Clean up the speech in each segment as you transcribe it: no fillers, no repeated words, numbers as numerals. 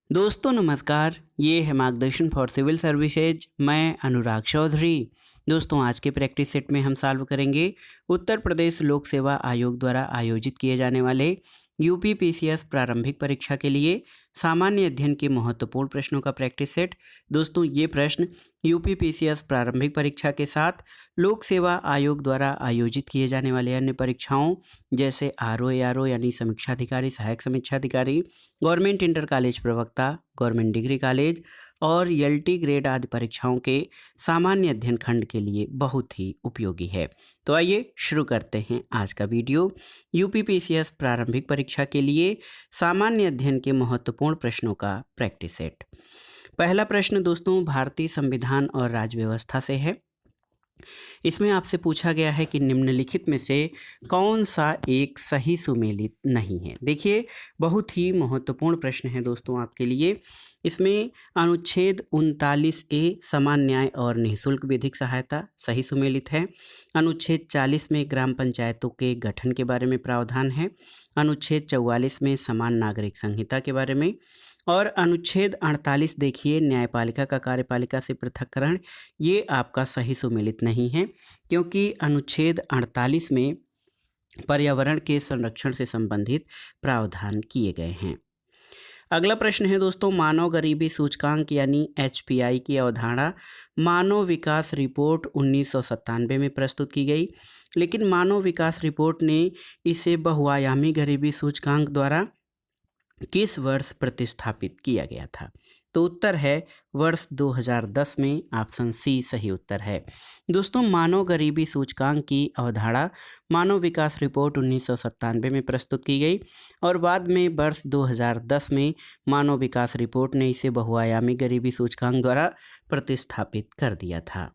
दोस्तों नमस्कार, ये है मार्गदर्शन फॉर सिविल सर्विसेज। मैं अनुराग चौधरी। दोस्तों आज के प्रैक्टिस सेट में हम सॉल्व करेंगे उत्तर प्रदेश लोक सेवा आयोग द्वारा आयोजित किए जाने वाले यूपी पीसीएस प्रारंभिक परीक्षा के लिए सामान्य अध्ययन के महत्वपूर्ण प्रश्नों का प्रैक्टिस सेट। दोस्तों ये प्रश्न यूपी पीसीएस प्रारंभिक परीक्षा के साथ लोक सेवा आयोग द्वारा आयोजित किए जाने वाले अन्य परीक्षाओं जैसे आरओ यानी समीक्षा अधिकारी, सहायक समीक्षा अधिकारी, गवर्नमेंट इंटर कॉलेज प्रवक्ता, गवर्नमेंट डिग्री कॉलेज और एलटी ग्रेड आदि परीक्षाओं के सामान्य अध्ययन खंड के लिए बहुत ही उपयोगी है। तो आइए शुरू करते हैं आज का वीडियो। यूपी पीसीएस प्रारंभिक परीक्षा के लिए सामान्य अध्ययन के महत्वपूर्ण प्रश्नों का प्रैक्टिस सेट। पहला प्रश्न दोस्तों भारतीय संविधान और राज्य व्यवस्था से है। इसमें आपसे पूछा गया है कि निम्नलिखित में से कौन सा एक सही सुमेलित नहीं है। देखिए बहुत ही महत्वपूर्ण प्रश्न है दोस्तों आपके लिए। इसमें अनुच्छेद 39A समान न्याय और निःशुल्क विधिक सहायता सही सुमेलित है। अनुच्छेद 40 में ग्राम पंचायतों के गठन के बारे में प्रावधान है। अनुच्छेद 44 में समान नागरिक संहिता के बारे में और अनुच्छेद 48 देखिए न्यायपालिका का कार्यपालिका से पृथक्करण, ये आपका सही सुमेलित नहीं है क्योंकि अनुच्छेद 48 में पर्यावरण के संरक्षण से संबंधित प्रावधान किए गए हैं। अगला प्रश्न है दोस्तों मानव गरीबी सूचकांक यानी एचपीआई की अवधारणा मानव विकास रिपोर्ट 1997 में प्रस्तुत की गई, लेकिन मानव विकास रिपोर्ट ने इसे बहुआयामी गरीबी सूचकांक द्वारा किस वर्ष प्रतिस्थापित किया गया था। तो उत्तर है वर्ष 2010 में। ऑप्शन सी सही उत्तर है। दोस्तों मानव गरीबी सूचकांक की अवधारणा मानव विकास रिपोर्ट 1997 में प्रस्तुत की गई और बाद में वर्ष 2010 में मानव विकास रिपोर्ट ने इसे बहुआयामी गरीबी सूचकांक द्वारा प्रतिस्थापित कर दिया था।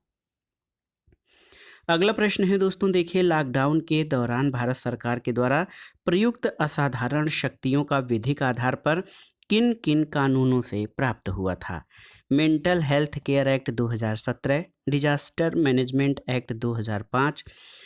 अगला प्रश्न है दोस्तों देखिए लॉकडाउन के दौरान भारत सरकार के द्वारा प्रयुक्त असाधारण शक्तियों का विधिक आधार पर किन किन कानूनों से प्राप्त हुआ था। Mental health care act 2017, disaster management act 2005,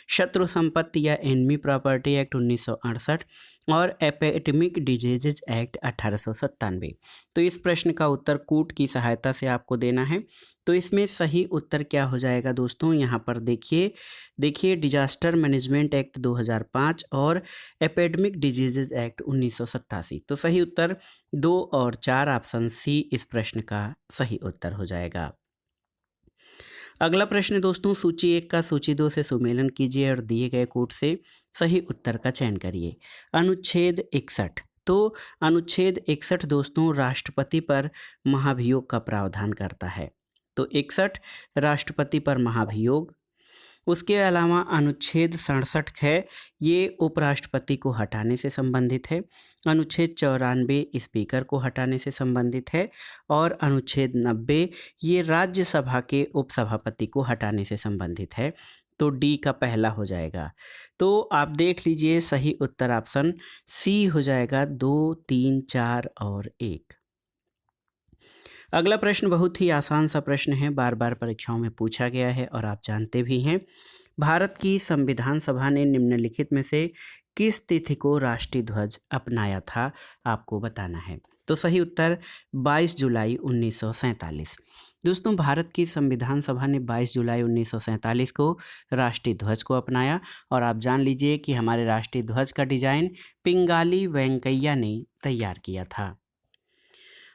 शत्रु संपत्ति या एनमी प्रॉपर्टी एक्ट 1968 और एपिडेमिक डिजीजेज एक्ट 1897। तो इस प्रश्न का उत्तर कूट की सहायता से आपको देना है। तो इसमें सही उत्तर क्या हो जाएगा दोस्तों, यहाँ पर देखिए डिजास्टर मैनेजमेंट एक्ट 2005 और एपिडेमिक डिजीजेज एक्ट 1987। तो सही उत्तर 2 और 4 ऑप्शन सी इस प्रश्न का सही उत्तर हो जाएगा। अगला प्रश्न दोस्तों सूची 1 का सूची 2 से सुमेलन कीजिए और दिए गए कोड से सही उत्तर का चयन करिए। अनुच्छेद 61। तो अनुच्छेद 61 दोस्तों राष्ट्रपति पर महाभियोग का प्रावधान करता है। तो 61 राष्ट्रपति पर महाभियोग। उसके अलावा अनुच्छेद 67 है, ये उपराष्ट्रपति को हटाने से संबंधित है। अनुच्छेद 94 स्पीकर को हटाने से संबंधित है और अनुच्छेद 90 ये राज्यसभा के उपसभापति को हटाने से संबंधित है। तो डी का पहला हो जाएगा। तो आप देख लीजिए सही उत्तर ऑप्शन सी हो जाएगा 2, 3, 4 और 1। अगला प्रश्न बहुत ही आसान सा प्रश्न है, बार बार परीक्षाओं में पूछा गया है और आप जानते भी हैं। भारत की संविधान सभा ने निम्नलिखित में से किस तिथि को राष्ट्रीय ध्वज अपनाया था, आपको बताना है। तो सही उत्तर 22 जुलाई 1947। दोस्तों भारत की संविधान सभा ने 22 जुलाई 1947 को राष्ट्रीय ध्वज को अपनाया और आप जान लीजिए कि हमारे राष्ट्रीय ध्वज का डिजाइन पिंगाली वेंकैया ने तैयार किया था।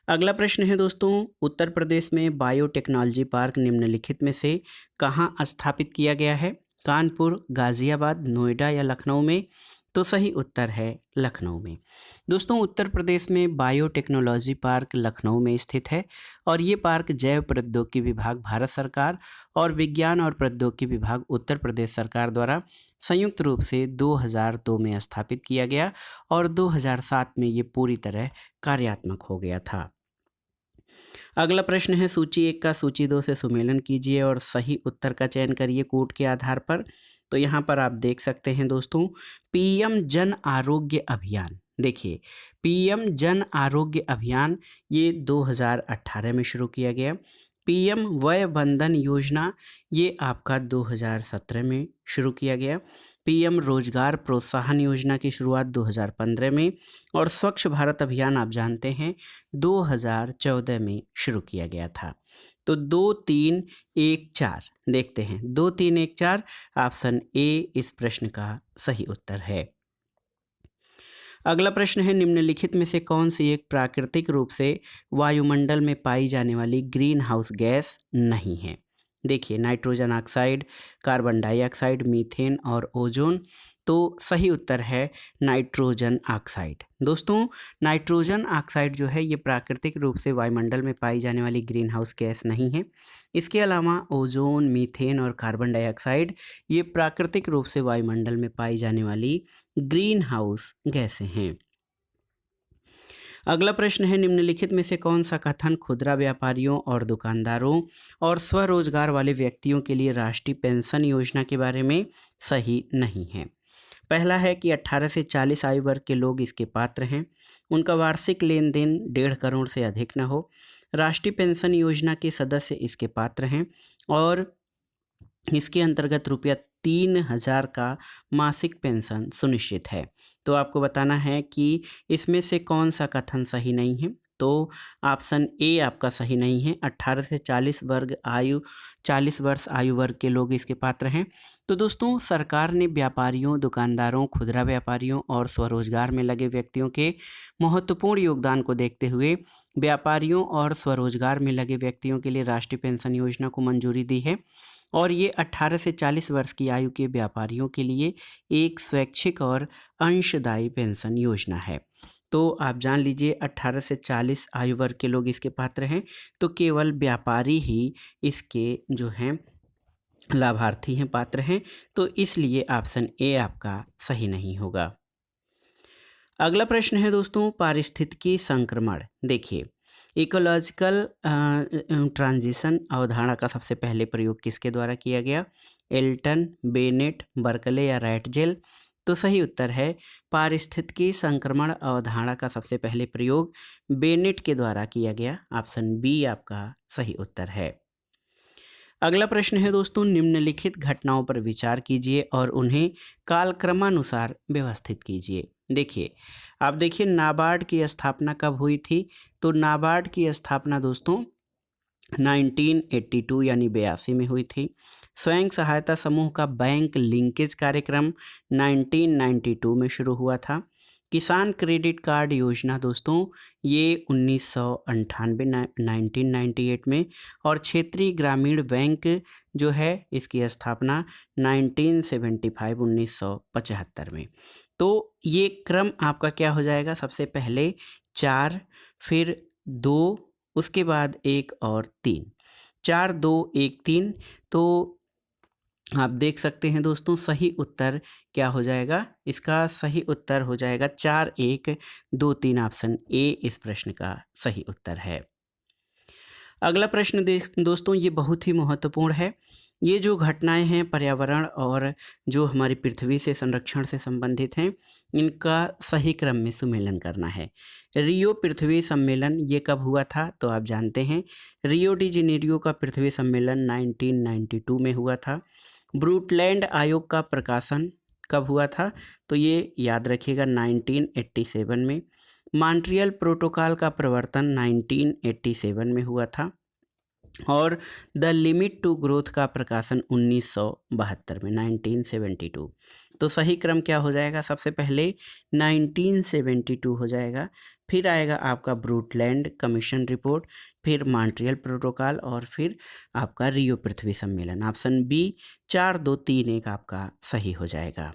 अगला प्रश्न है दोस्तों उत्तर प्रदेश में बायोटेक्नोलॉजी पार्क निम्नलिखित में से कहाँ स्थापित किया गया है। कानपुर, गाजियाबाद, नोएडा या लखनऊ में। तो सही उत्तर है लखनऊ में। दोस्तों उत्तर प्रदेश में बायोटेक्नोलॉजी पार्क लखनऊ में स्थित है और ये पार्क जैव प्रौद्योगिकी विभाग भारत सरकार और विज्ञान और प्रौद्योगिकी विभाग उत्तर प्रदेश सरकार द्वारा संयुक्त रूप से 2002 में स्थापित किया गया और 2007 में ये पूरी तरह कार्यात्मक हो गया था। अगला प्रश्न है सूची 1 का सूची 2 से सुमेलन कीजिए और सही उत्तर का चयन करिए कोड के आधार पर। तो यहाँ पर आप देख सकते हैं दोस्तों पीएम जन आरोग्य अभियान। देखिए पीएम जन आरोग्य अभियान ये 2018 में शुरू किया गया। पीएम वय वंदन योजना ये आपका 2017 में शुरू किया गया। पीएम रोजगार प्रोत्साहन योजना की शुरुआत 2015 में और स्वच्छ भारत अभियान आप जानते हैं 2014 में शुरू किया गया था। तो 2 3 1 4 देखते हैं, 2 3 1 4 ऑप्शन ए इस प्रश्न का सही उत्तर है। अगला प्रश्न है, निम्नलिखित में से कौन सी एक प्राकृतिक रूप से वायुमंडल में पाई जाने वाली ग्रीन हाउस गैस नहीं है। देखिए, nitrogen oxide, carbon dioxide, methane और ओजोन। तो सही उत्तर है नाइट्रोजन ऑक्साइड। दोस्तों, नाइट्रोजन ऑक्साइड जो है ये प्राकृतिक रूप से वायुमंडल में पाई जाने वाली ग्रीन हाउस गैस नहीं है। इसके अलावा ओजोन, मीथेन और कार्बन डाइऑक्साइड ये प्राकृतिक रूप से वायुमंडल में पाई जाने वाली ग्रीन हाउस गैसें हैं। अगला प्रश्न है, निम्नलिखित में से कौन सा कथन खुदरा व्यापारियों और दुकानदारों और स्वरोजगार वाले व्यक्तियों के लिए राष्ट्रीय पेंशन योजना के बारे में सही नहीं है। पहला है कि 18 से 40 आयु वर्ग के लोग इसके पात्र हैं, उनका वार्षिक लेन देन 1.5 करोड़ से अधिक न हो, राष्ट्रीय पेंशन योजना के सदस्य इसके पात्र हैं और इसके अंतर्गत रुपया 3,000 का मासिक पेंशन सुनिश्चित है। तो आपको बताना है कि इसमें से कौन सा कथन सही नहीं है। तो ऑप्शन ए आपका सही नहीं है। 18 से 40 वर्ष आयु वर्ग के लोग इसके पात्र हैं। तो दोस्तों, सरकार ने व्यापारियों, दुकानदारों, खुदरा व्यापारियों और स्वरोजगार में लगे व्यक्तियों के महत्वपूर्ण योगदान को देखते हुए व्यापारियों और स्वरोजगार में लगे व्यक्तियों के लिए राष्ट्रीय पेंशन योजना को मंजूरी दी है और ये 18 से 40 वर्ष की आयु के व्यापारियों के लिए एक स्वैच्छिक और अंशदायी पेंशन योजना है। तो आप जान लीजिए, 18 से 40 आयु वर्ग के लोग इसके पात्र हैं, तो केवल व्यापारी ही इसके जो हैं लाभार्थी हैं, पात्र हैं। तो इसलिए ऑप्शन ए आपका सही नहीं होगा। अगला प्रश्न है दोस्तों, पारिस्थितिकी संक्रमण। देखिए, इकोलॉजिकल ट्रांजिशन अवधारणा का सबसे पहले प्रयोग किसके द्वारा किया गया? एल्टन, बेनेट, बर्कले या रैटजेल। तो सही उत्तर है पारिस्थितिकी संक्रमण अवधारणा का सबसे पहले प्रयोग बेनेट के द्वारा किया गया। ऑप्शन बी आपका सही उत्तर है। अगला प्रश्न है दोस्तों, निम्नलिखित घटनाओं पर विचार कीजिए और उन्हें कालक्रमानुसार व्यवस्थित कीजिए। देखिए, आप देखिए नाबार्ड की स्थापना कब हुई थी? तो नाबार्ड की स्थापना दोस्तों 1982 यानी 82 में हुई थी। स्वयं सहायता समूह का बैंक लिंकेज कार्यक्रम 1992 में शुरू हुआ था। किसान क्रेडिट कार्ड योजना दोस्तों ये 1998 में और क्षेत्रीय ग्रामीण बैंक जो है इसकी स्थापना 1975 में। तो ये क्रम आपका क्या हो जाएगा? सबसे पहले 4, फिर 2, उसके बाद 1 और 3। 4 2 1 3। तो आप देख सकते हैं दोस्तों, सही उत्तर क्या हो जाएगा? इसका सही उत्तर हो जाएगा 4 1 2 3। ऑप्शन ए इस प्रश्न का सही उत्तर है। अगला प्रश्न दोस्तों ये बहुत ही महत्वपूर्ण है। ये जो घटनाएं हैं पर्यावरण और जो हमारी पृथ्वी से संरक्षण से संबंधित हैं, इनका सही क्रम में सुमेलन करना है। रियो पृथ्वी सम्मेलन ये कब हुआ था? तो आप जानते हैं रियो डी जेनेरियो का पृथ्वी सम्मेलन 1992 में हुआ था। ब्रूटलैंड आयोग का प्रकाशन कब हुआ था? तो ये याद रखिएगा 1987 में। मॉन्ट्रियल प्रोटोकॉल का प्रवर्तन 1987 में हुआ था और द लिमिट टू ग्रोथ का प्रकाशन 1972 में 1972। तो सही क्रम क्या हो जाएगा? सबसे पहले 1972 हो जाएगा, फिर आएगा आपका ब्रूटलैंड कमीशन रिपोर्ट, फिर मॉन्ट्रियल प्रोटोकॉल और फिर आपका रियो पृथ्वी सम्मेलन। ऑप्शन बी 4 2 3 1 आपका सही हो जाएगा।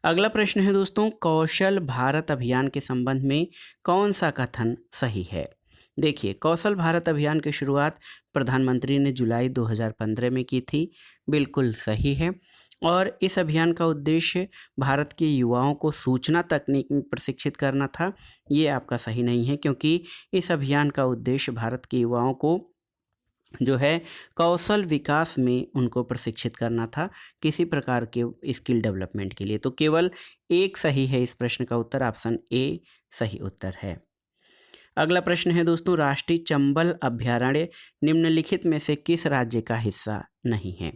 अगला प्रश्न है दोस्तों, कौशल भारत अभियान के संबंध में कौन सा कथन सही है? देखिए, कौशल भारत अभियान की शुरुआत प्रधानमंत्री ने जुलाई 2015 में की थी। बिल्कुल सही है। और इस अभियान का उद्देश्य भारत के युवाओं को सूचना तकनीक में प्रशिक्षित करना था। ये आपका सही नहीं है, क्योंकि इस अभियान का उद्देश्य भारत के युवाओं को जो है कौशल विकास में उनको प्रशिक्षित करना था, किसी प्रकार के स्किल डेवलपमेंट के लिए। तो केवल एक सही है इस प्रश्न का उत्तर। ऑप्शन ए सही उत्तर है। अगला प्रश्न है दोस्तों, राष्ट्रीय चंबल अभयारण्य निम्नलिखित में से किस राज्य का हिस्सा नहीं है?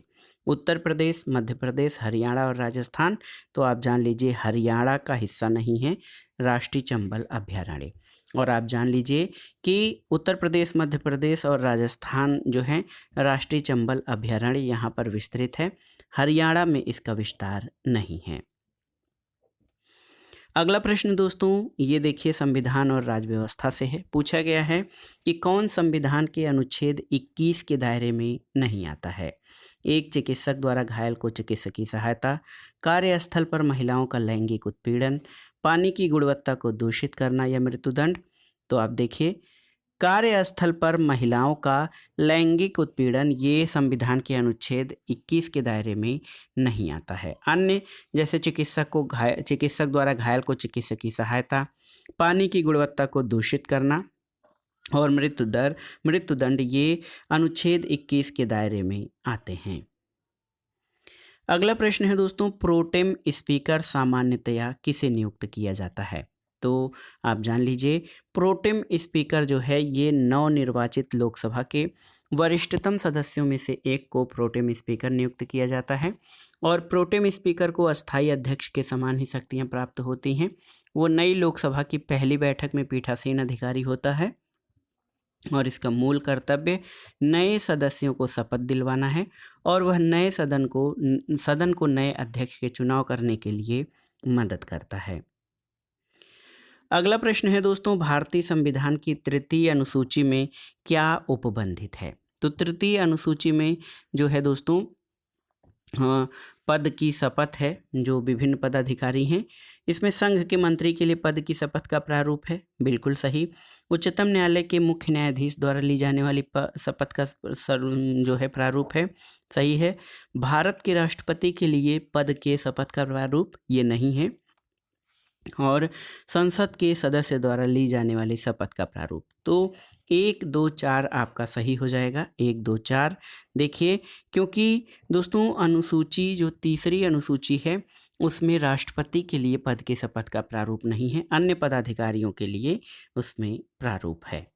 उत्तर प्रदेश, मध्य प्रदेश, हरियाणा और राजस्थान। तो आप जान लीजिए हरियाणा का हिस्सा नहीं है राष्ट्रीय चंबल अभयारण्य। और आप जान लीजिए कि उत्तर प्रदेश, मध्य प्रदेश और राजस्थान जो है राष्ट्रीय चंबल अभयारण्य यहाँ पर विस्तृत है। हरियाणा में इसका विस्तार नहीं है। अगला प्रश्न दोस्तों ये देखिए संविधान और राज्य व्यवस्था से है। पूछा गया है कि कौन संविधान के अनुच्छेद 21 के दायरे में नहीं आता है। एक चिकित्सक द्वारा घायल को चिकित्सकीय सहायता, कार्यस्थल पर महिलाओं का लैंगिक उत्पीड़न, पानी की गुणवत्ता को दूषित करना या मृत्युदंड। तो आप देखिए कार्यस्थल पर महिलाओं का लैंगिक उत्पीड़न ये संविधान के अनुच्छेद 21 के दायरे में नहीं आता है। अन्य जैसे चिकित्सक द्वारा घायल को चिकित्सकीय सहायता, पानी की गुणवत्ता को दूषित करना और मृत्युदंड ये अनुच्छेद 21 के दायरे में आते हैं। अगला प्रश्न है दोस्तों प्रोटेम स्पीकर सामान्यतया किसे नियुक्त किया जाता है। तो आप जान लीजिए प्रोटेम स्पीकर जो है ये नवनिर्वाचित लोकसभा के वरिष्ठतम सदस्यों में से एक को प्रोटेम स्पीकर नियुक्त किया जाता है। और प्रोटेम स्पीकर को अस्थायी अध्यक्ष के समान ही शक्तियां प्राप्त होती हैं। वो नई लोकसभा की पहली बैठक में पीठासीन अधिकारी होता है और इसका मूल कर्तव्य नए सदस्यों को शपथ दिलवाना है और वह नए सदन को नए अध्यक्ष के चुनाव करने के लिए मदद करता है। अगला प्रश्न है दोस्तों भारतीय संविधान की तृतीय अनुसूची में क्या उपबंधित है। तो तृतीय अनुसूची में जो है दोस्तों पद की शपथ है जो विभिन्न पदाधिकारी हैं। इसमें संघ के मंत्री के लिए पद की शपथ का प्रारूप है, बिल्कुल सही। उच्चतम न्यायालय के मुख्य न्यायाधीश द्वारा ली जाने वाली शपथ का जो है प्रारूप है, सही है। भारत के राष्ट्रपति के लिए पद के शपथ का प्रारूप ये नहीं है। और संसद के सदस्य द्वारा ली जाने वाली शपथ का प्रारूप। तो 1, 2, 4 आपका सही हो जाएगा। 1, 2, 4 देखिए क्योंकि दोस्तों अनुसूची जो तीसरी अनुसूची है उसमें राष्ट्रपति के लिए पद के शपथ का प्रारूप नहीं है, अन्य पदाधिकारियों के लिए उसमें प्रारूप है।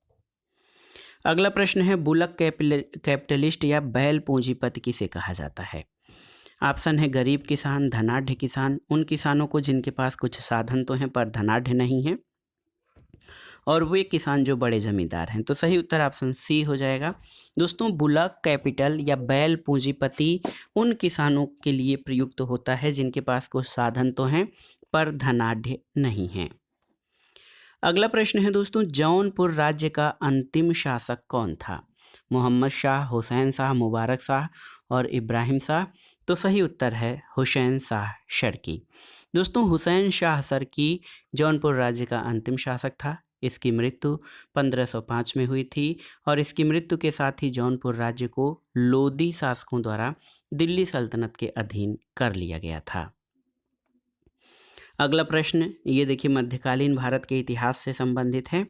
अगला प्रश्न है बुलक कैपिटलिस्ट या बैल पूंजीपति किसे कहा जाता है। ऑप्शन है गरीब किसान, धनाढ़ किसान, उन किसानों को जिनके पास कुछ साधन तो हैं पर धनाढ़ नहीं है, और वे किसान जो बड़े जमींदार हैं। तो सही उत्तर ऑप्शन सी हो जाएगा। दोस्तों बुलक कैपिटल या बैल पूंजीपति उन किसानों के लिए प्रयुक्त होता है जिनके पास कुछ साधन तो हैं पर धनाढ़ नहीं है। अगला प्रश्न है दोस्तों जौनपुर राज्य का अंतिम शासक कौन था। मोहम्मद शाह, हुसैन शाह, मुबारक शाह और इब्राहिम शाह। तो सही उत्तर है हुसैन शाह शर्की। दोस्तों हुसैन शाह शर्की जौनपुर राज्य का अंतिम शासक था। इसकी मृत्यु 1505 में हुई थी और इसकी मृत्यु के साथ ही जौनपुर राज्य को लोदी शासकों द्वारा दिल्ली सल्तनत के अधीन कर लिया गया था। अगला प्रश्न ये देखिए मध्यकालीन भारत के इतिहास से संबंधित है।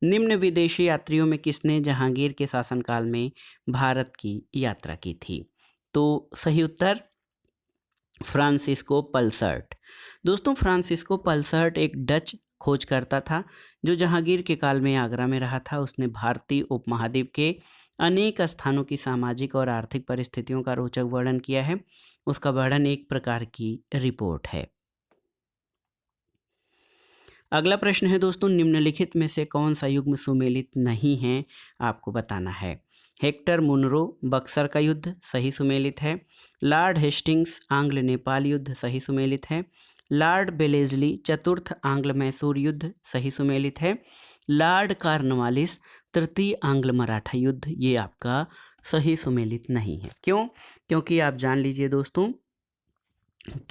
निम्न विदेशी यात्रियों में किसने जहांगीर के शासनकाल में भारत की यात्रा की थी। तो सही उत्तर फ्रांसिस्को पल्सर्ट। दोस्तों फ्रांसिस्को पल्सर्ट एक डच खोजकर्ता था जो जहांगीर के काल में आगरा में रहा था। उसने भारतीय उपमहाद्वीप के अनेक स्थानों की सामाजिक और आर्थिक परिस्थितियों का रोचक वर्णन किया है। उसका वर्णन एक प्रकार की रिपोर्ट है। अगला प्रश्न है दोस्तों निम्नलिखित में से कौन सा युग्म सुमेलित नहीं है, आपको बताना है। हेक्टर मुनरो बक्सर का युद्ध सही सुमेलित है। लॉर्ड हेस्टिंग्स आंग्ल नेपाल युद्ध सही सुमेलित है। लॉर्ड बेलेजली चतुर्थ आंग्ल मैसूर युद्ध सही सुमेलित है। लॉर्ड कॉर्नवालिस तृतीय आंग्ल मराठा युद्ध ये आपका सही सुमेलित नहीं है। क्यों? क्योंकि आप जान लीजिए दोस्तों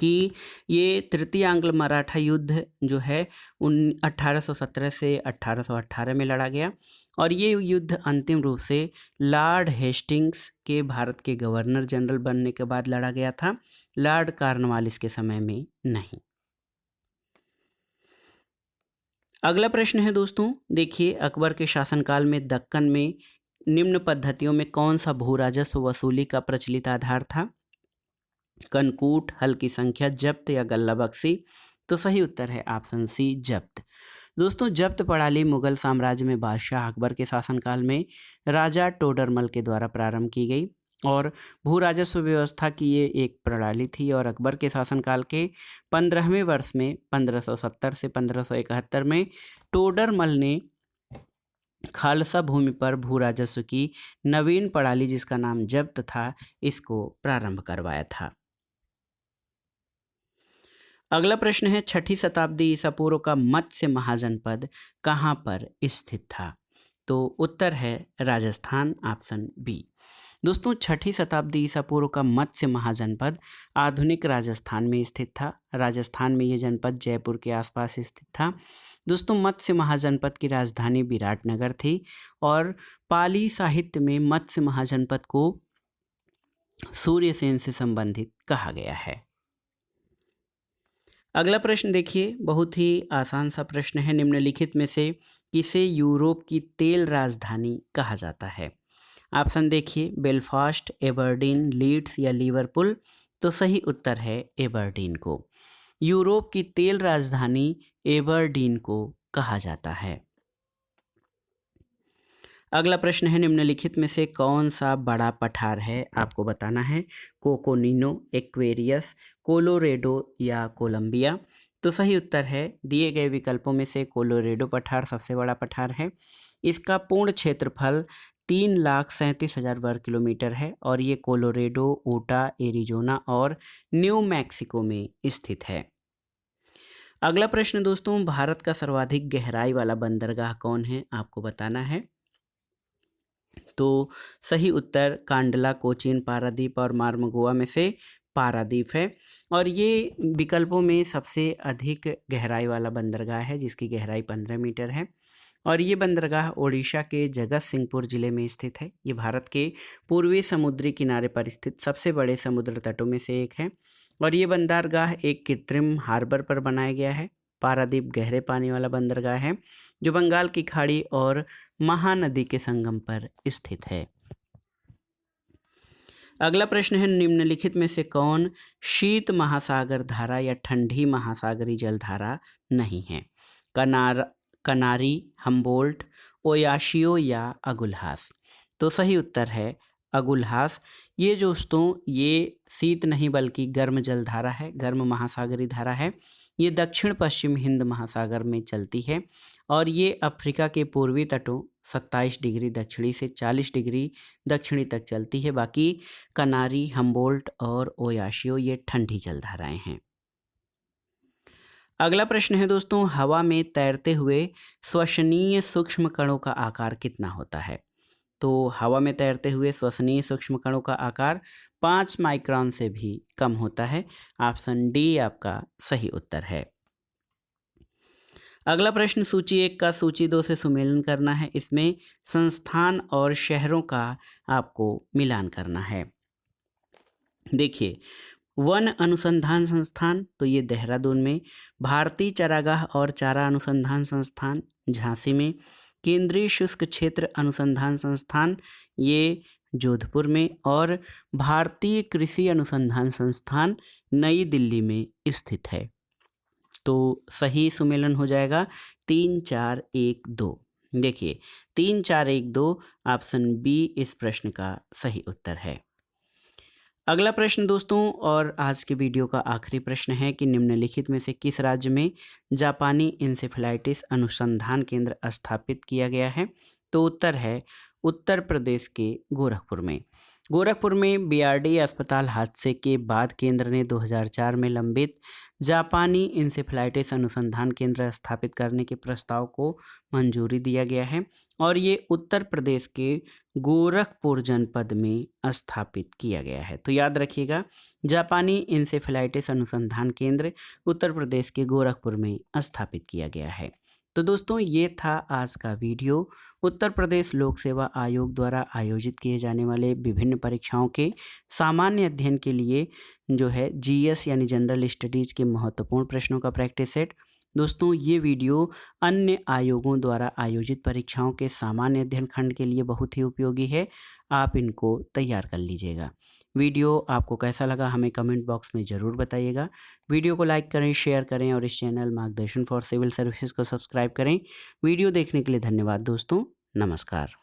कि ये तृतीय आंग्ल मराठा युद्ध जो है 1817 से 1818 में लड़ा गया और ये युद्ध अंतिम रूप से लॉर्ड हेस्टिंग्स के भारत के गवर्नर जनरल बनने के बाद लड़ा गया था, लॉर्ड कॉर्नवालिस के समय में नहीं। अगला प्रश्न है दोस्तों देखिए अकबर के शासनकाल में दक्कन में निम्न पद्धतियों में कौन सा भू राजस्व वसूली का प्रचलित आधार था। कनकूट, हल की संख्या, जब्त या गल्ला बख्शी। तो सही उत्तर है ऑप्शन सी जब्त। दोस्तों जब्त प्रणाली मुगल साम्राज्य में बादशाह अकबर के शासनकाल में राजा टोडरमल के द्वारा प्रारंभ की गई और भू राजस्व व्यवस्था की ये एक प्रणाली थी और अकबर के शासनकाल के 15वें वर्ष में 1570 से 1571 में टोडरमल ने खालसा भूमि पर भू राजस्व की नवीन प्रणाली जिसका नाम जब्त था, इसको प्रारंभ करवाया था। अगला प्रश्न है, 6ठी शताब्दी ईसा पूर्व का मत्स्य महाजनपद कहाँ पर स्थित था? तो उत्तर है राजस्थान, ऑप्शन बी। दोस्तों, 6ठी शताब्दी ईसा पूर्व का मत्स्य महाजनपद आधुनिक राजस्थान में स्थित था। राजस्थान में यह जनपद जयपुर के आसपास स्थित था। दोस्तों, मत्स्य महाजनपद की राजधानी विराटनगर थी और पाली साहित्य में मत्स्य महाजनपद को सूर्यसेन से संबंधित कहा गया है। अगला प्रश्न देखिए, बहुत ही आसान सा प्रश्न है। निम्नलिखित में से किसे यूरोप की तेल राजधानी कहा जाता है? ऑप्शन देखिए, बेलफास्ट, एबरडीन, लीड्स या लिवरपूल। तो सही उत्तर है एबरडीन को। यूरोप की तेल राजधानी एबरडीन को कहा जाता है। अगला प्रश्न है, निम्नलिखित में से कौन सा बड़ा पठार है? आपको बताना है। कोकोनिनो, एक्वेरियस, कोलोरेडो या कोलंबिया। तो सही उत्तर है दिए गए विकल्पों में से कोलोरेडो पठार सबसे बड़ा पठार है। इसका पूर्ण क्षेत्रफल 3,37,000 वर्ग किलोमीटर है और ये कोलोरेडो, ऊटा, एरिजोना और न्यू मैक्सिको में स्थित है। अगला प्रश्न दोस्तों, भारत का सर्वाधिक गहराई वाला बंदरगाह कौन है? आपको बताना है। तो सही उत्तर कांडला, कोचीन, पारादीप और मार्मगोआ में से पारादीप है और ये विकल्पों में सबसे अधिक गहराई वाला बंदरगाह है जिसकी गहराई 15 मीटर है और ये बंदरगाह ओडिशा के जगत सिंहपुर जिले में स्थित है। ये भारत के पूर्वी समुद्री किनारे पर स्थित सबसे बड़े समुद्र तटों में से एक है और ये बंदरगाह एक कृत्रिम हार्बर पर बनाया गया है। पारादीप गहरे पानी वाला बंदरगाह है जो बंगाल की खाड़ी और महानदी के संगम पर स्थित है। अगला प्रश्न है, निम्नलिखित में से कौन शीत महासागर धारा या ठंडी महासागरी जलधारा नहीं है? कनारी, हम्बोल्ट, ओयाशियो या अगुल्हास। तो सही उत्तर है अगुल्हास। ये दोस्तों ये शीत नहीं बल्कि गर्म जलधारा है, गर्म महासागरी धारा है। ये दक्षिण पश्चिम हिंद महासागर में चलती है और ये अफ्रीका के पूर्वी तटों 27 डिग्री दक्षिणी से 40 डिग्री दक्षिणी तक चलती है। बाकी कनारी, हम्बोल्ट और ओयाशियो ये ठंडी जलधाराएं हैं। अगला प्रश्न है दोस्तों, हवा में तैरते हुए श्वसनीय सूक्ष्म कणों का आकार कितना होता है? तो हवा में तैरते हुए श्वसनीय सूक्ष्म कणों का आकार 5 माइक्रोन से भी कम होता है। ऑप्शन डी आपका सही उत्तर है। अगला प्रश्न, सूची 1 का सूची 2 से सुमेलन करना है। इसमें संस्थान और शहरों का आपको मिलान करना है। देखिए, वन अनुसंधान संस्थान तो ये देहरादून में, भारतीय चारागाह और चारा अनुसंधान संस्थान झांसी में, केंद्रीय शुष्क क्षेत्र अनुसंधान संस्थान ये जोधपुर में और भारतीय कृषि अनुसंधान संस्थान नई दिल्ली में स्थित है। तो सही सुमेलन हो जाएगा 3, 4, 1, 2। देखिए 3, 4, 1, 2 ऑप्शन बी इस प्रश्न का सही उत्तर है। अगला प्रश्न दोस्तों और आज के वीडियो का आखिरी प्रश्न है कि निम्नलिखित में से किस राज्य में जापानी इंसेफेलाइटिस अनुसंधान केंद्र स्थापित किया गया है? तो उत्तर है उत्तर प्रदेश के गोरखपुर में। गोरखपुर में बीआरडी अस्पताल हादसे के बाद केंद्र ने 2004 में लंबित जापानी इंसेफेलाइटिस अनुसंधान केंद्र स्थापित करने के प्रस्ताव को मंजूरी दिया गया है और ये उत्तर प्रदेश के गोरखपुर जनपद में स्थापित किया गया है। तो याद रखिएगा, जापानी इंसेफेलाइटिस अनुसंधान केंद्र उत्तर प्रदेश के गोरखपुर में स्थापित किया गया है। तो दोस्तों ये था आज का वीडियो। उत्तर प्रदेश लोक सेवा आयोग द्वारा आयोजित किए जाने वाले विभिन्न परीक्षाओं के सामान्य अध्ययन के लिए जो है जीएस यानी जनरल स्टडीज़ के महत्वपूर्ण प्रश्नों का प्रैक्टिस सेट। दोस्तों ये वीडियो अन्य आयोगों द्वारा आयोजित परीक्षाओं के सामान्य अध्ययन खंड के लिए बहुत ही उपयोगी है। आप इनको तैयार कर लीजिएगा। वीडियो आपको कैसा लगा हमें कमेंट बॉक्स में ज़रूर बताइएगा। वीडियो को लाइक करें, शेयर करें और इस चैनल मार्गदर्शन फॉर सिविल सर्विसेज को सब्सक्राइब करें। वीडियो देखने के लिए धन्यवाद दोस्तों। नमस्कार।